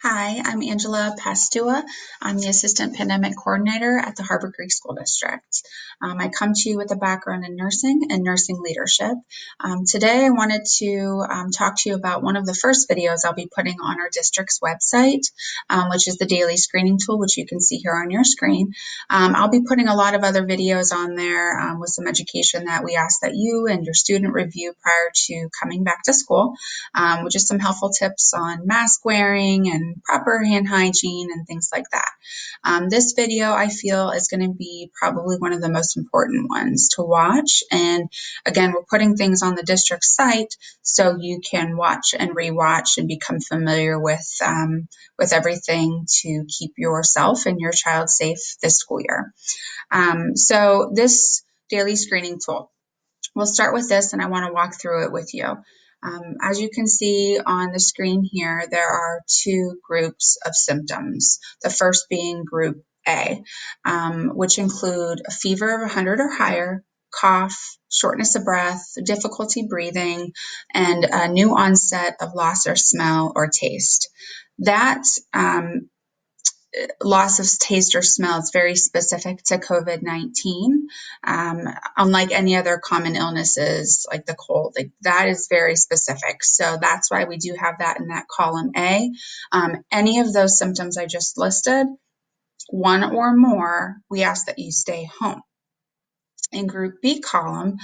Hi, I'm Angela Pastua. I'm the Assistant Pandemic Coordinator at the Harbor Creek School District. I come to you with a background in nursing and nursing leadership. Today I wanted to talk to you about one of the first videos I'll be putting on our district's website, which is the daily screening tool, which you can see here on your screen. I'll be putting a lot of other videos on there with some education that we ask that you and your student review prior to coming back to school, which is some helpful tips on mask wearing and proper hand hygiene and things like that. This video I feel is going to be probably one of the most important ones to watch. And again, we're putting things on the district site so you can watch and rewatch and become familiar with everything to keep yourself and your child safe this school year. So this daily screening tool, we'll start with this and I want to walk through it with you. As you can see on the screen here, there are two groups of symptoms. The first being group A, which include a fever of 100 or higher, cough, shortness of breath, difficulty breathing, and a new onset of loss of smell or taste. That loss of taste or smell is very specific to COVID-19. Unlike any other common illnesses like the cold, that is very specific. So that's why we do have that in that column A. Any of those symptoms I just listed, one or more, we ask that you stay home. In group B column,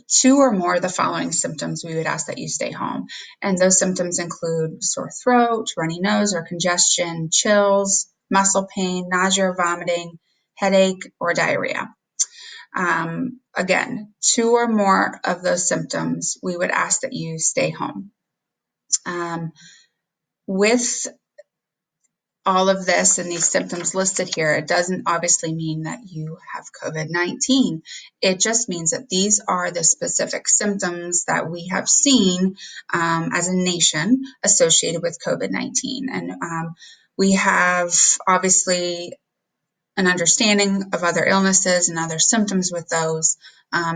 two or more of the following symptoms, we would ask that you stay home. And those symptoms include sore throat, runny nose or congestion, chills, muscle pain, nausea or vomiting, headache, or diarrhea. Again, two or more of those symptoms, we would ask that you stay home. With all of this and these symptoms listed here, it doesn't obviously mean that you have COVID-19. It just means that these are the specific symptoms that we have seen as a nation associated with COVID-19. And we have obviously an understanding of other illnesses and other symptoms with those.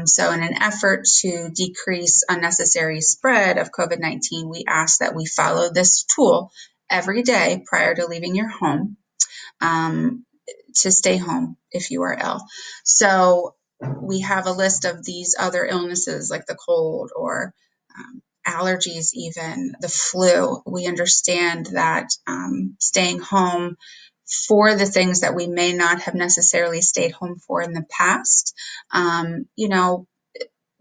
So in an effort to decrease unnecessary spread of COVID-19, we ask that we follow this tool every day prior to leaving your home to stay home if you are ill. So we have a list of these other illnesses like the cold or allergies, even the flu. We understand that staying home for the things that we may not have necessarily stayed home for in the past,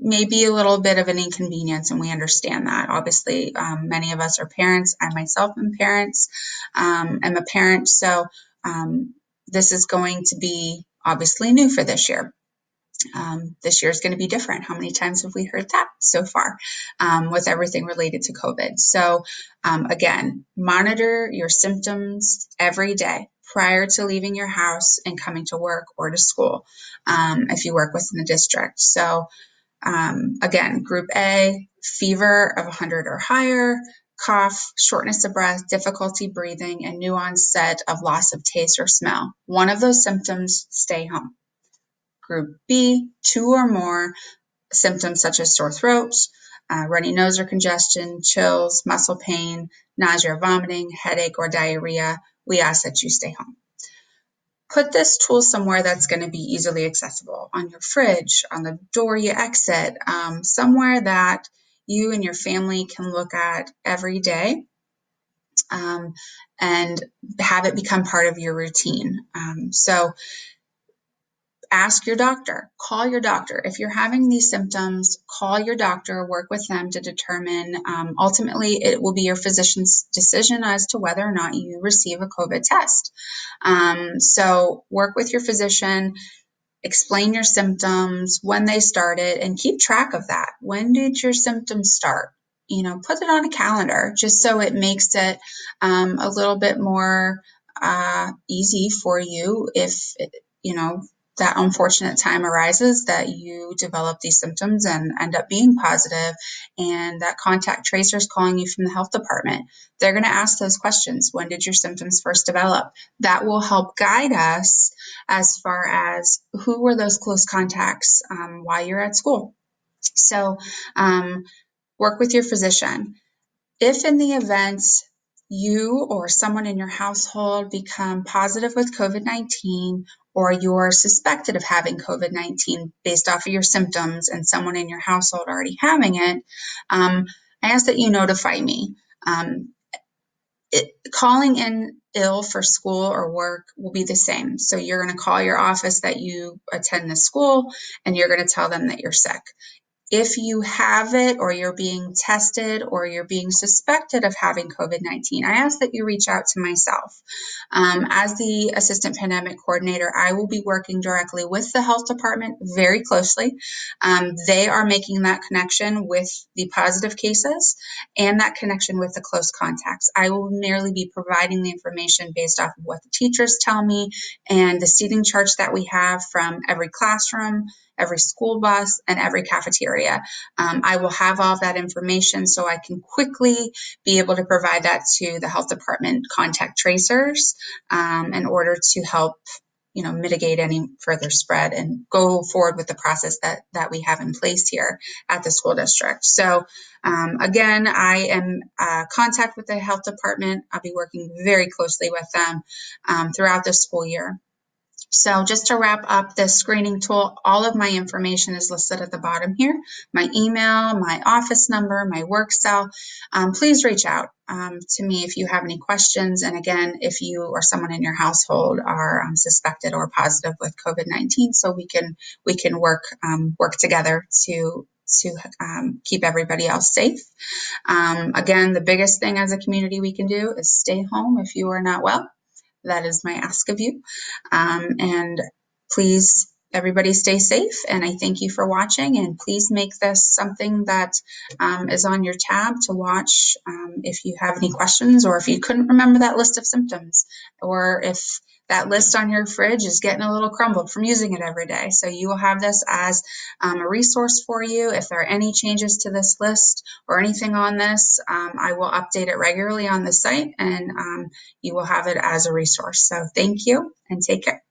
may be a little bit of an inconvenience, and we understand that. Obviously, many of us are parents. I myself am a parent, so this is going to be obviously new for this year. This year is going to be different. How many times have we heard that so far with everything related to COVID? So again, monitor your symptoms every day prior to leaving your house and coming to work or to school if you work within the district. So again, group A, fever of 100 or higher, cough, shortness of breath, difficulty breathing, and new onset of loss of taste or smell. One of those symptoms, stay home. Group B, two or more symptoms such as sore throat, runny nose or congestion, chills, muscle pain, nausea or vomiting, headache or diarrhea, we ask that you stay home. Put this tool somewhere that's going to be easily accessible, on your fridge, on the door you exit, somewhere that you and your family can look at every day and have it become part of your routine. So ask your doctor, call your doctor. If you're having these symptoms, call your doctor, work with them to determine, ultimately it will be your physician's decision as to whether or not you receive a COVID test. So work with your physician, explain your symptoms, when they started, and keep track of that. When did your symptoms start? Put it on a calendar just so it makes it a little bit more easy for you if, that unfortunate time arises that you develop these symptoms and end up being positive, and that contact tracer is calling you from the health department. They're going to ask those questions. When did your symptoms first develop? That will help guide us as far as who were those close contacts while you're at school. So work with your physician. If in the event you or someone in your household become positive with COVID-19, or you're suspected of having COVID-19 based off of your symptoms and someone in your household already having it, I ask that you notify me. Calling in ill for school or work will be the same. So you're going to call your office that you attend the school, and you're going to tell them that you're sick. If you have it, or you're being tested, or you're being suspected of having COVID-19, I ask that you reach out to myself. As the Assistant Pandemic Coordinator, I will be working directly with the health department very closely. They are making that connection with the positive cases and that connection with the close contacts. I will merely be providing the information based off of what the teachers tell me and the seating charts that we have from every classroom, every school bus, and every cafeteria. I will have all of that information so I can quickly be able to provide that to the health department contact tracers in order to help mitigate any further spread and go forward with the process that we have in place here at the school district. So again, I am contact with the health department. I'll be working very closely with them throughout the school year. So just to wrap up the screening tool, all of my information is listed at the bottom here. My email, my office number, my work cell. Please reach out to me if you have any questions. And again, if you or someone in your household are suspected or positive with COVID-19, so we can work together to keep everybody else safe. Again, the biggest thing as a community we can do is stay home if you are not well. That is my ask of you. And please, everybody stay safe. And I thank you for watching. And please make this something that is on your tab to watch if you have any questions, or if you couldn't remember that list of symptoms, or if that list on your fridge is getting a little crumbled from using it every day. So you will have this as a resource for you. If there are any changes to this list or anything on this, I will update it regularly on the site, and you will have it as a resource. So thank you and take care.